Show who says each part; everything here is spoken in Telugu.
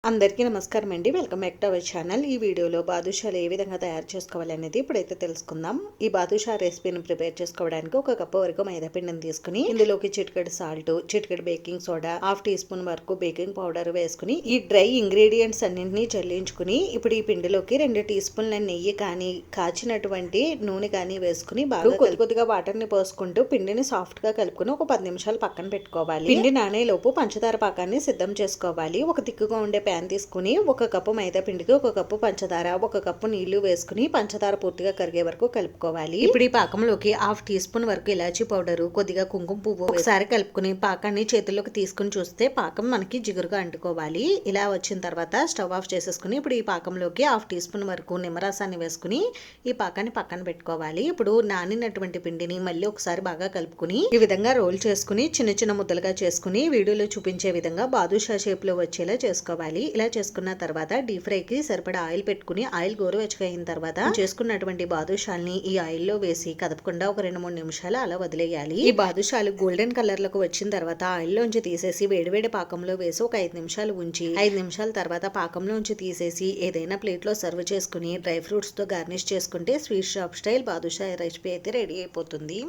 Speaker 1: అందరికీ నమస్కారం అండి. Welcome back to our channel. ఈ వీడియోలో బాదుషాలు ఏ విధంగా తయారు చేసుకోవాలనేది ఇప్పుడైతే తెలుసుకుందాం. ఈ బాదుషా రెసిపీని ప్రిపేర్ చేసుకోవడానికి ఒక కప్పు వరకు మైదా పిండిని తీసుకుని ఇందులోకి చిటికెడు సాల్ట్, చిటికెడు baking soda, half teaspoon వరకు బేకింగ్ పౌడర్ వేసుకుని ఈ డ్రై ఇంగ్రీడియంట్స్ అన్నింటినీ జల్లించుకుని ఇప్పుడు ఈ పిండిలోకి 2 టీ స్పూన్ల నెయ్యి కానీ కాచినటువంటి నూనె కానీ వేసుకుని బాగా కొద్దిగా వాటర్ ని పోసుకుంటూ పిండిని సాఫ్ట్ గా కలుపుకుని ఒక 10 నిమిషాలు పక్కన పెట్టుకోవాలి. పిండి నానేలోపు పంచదార పాకాన్ని సిద్ధం చేసుకోవాలి. ఒక తిక్కుగా ఉండే ప్యాన్ తీసుకుని ఒక కప్పు మైదా పిండికి ఒక కప్పు పంచదార, ఒక కప్పు నీళ్లు వేసుకుని పంచదార పూర్తిగా కరిగే వరకు కలుపుకోవాలి. ఇప్పుడు ఈ పాకంలోకి హాఫ్ టీ స్పూన్ వరకు ఇలాచీ పౌడర్, కొద్దిగా కుంకుమ పువ్వు ఒకసారి కలుపుకుని పాకాన్ని చేతుల్లోకి తీసుకుని చూస్తే పాకం మనకి జిగురుగా అంటుకోవాలి. ఇలా వచ్చిన తర్వాత స్టవ్ ఆఫ్ చేసేసుకుని ఇప్పుడు ఈ పాకంలోకి హాఫ్ టీ స్పూన్ వరకు నిమ్మరసాన్ని వేసుకుని ఈ పాకాన్ని పక్కన పెట్టుకోవాలి. ఇప్పుడు నానినటువంటి పిండిని మళ్ళీ ఒకసారి బాగా కలుపుకుని ఈ విధంగా రోల్ చేసుకుని చిన్న చిన్న ముద్దలుగా చేసుకుని వీడియోలో చూపించే విధంగా బాదుషా షేప్ లో వచ్చేలా చేసుకోవాలి. ఇలా చేసుకున్న తర్వాత డీప్ ఫ్రై కి సరిపడా ఆయిల్ పెట్టుకుని ఆయిల్ గోరువెచ్చగా అయిన తర్వాత చేసుకున్నటువంటి బాదుషాల్ని ఈ ఆయిల్ లో వేసి కదపకుండా ఒక 2-3 నిమిషాలు అలా వదిలేయాలి. ఈ బాదుషాలు గోల్డెన్ కలర్ లోకి వచ్చిన తర్వాత ఆయిల్ లోంచి తీసేసి వేడివేడి పాకంలో వేసి ఒక 5 నిమిషాలు ఉంచి 5 నిమిషాల తర్వాత పాకంలోంచి తీసేసి ఏదైనా ప్లేట్ లో సర్వ్ చేసుకుని డ్రై ఫ్రూట్స్ తో గార్నిష్ చేసుకుంటే sweet shop style badusha recipe అయితే రెడీ అయిపోతుంది.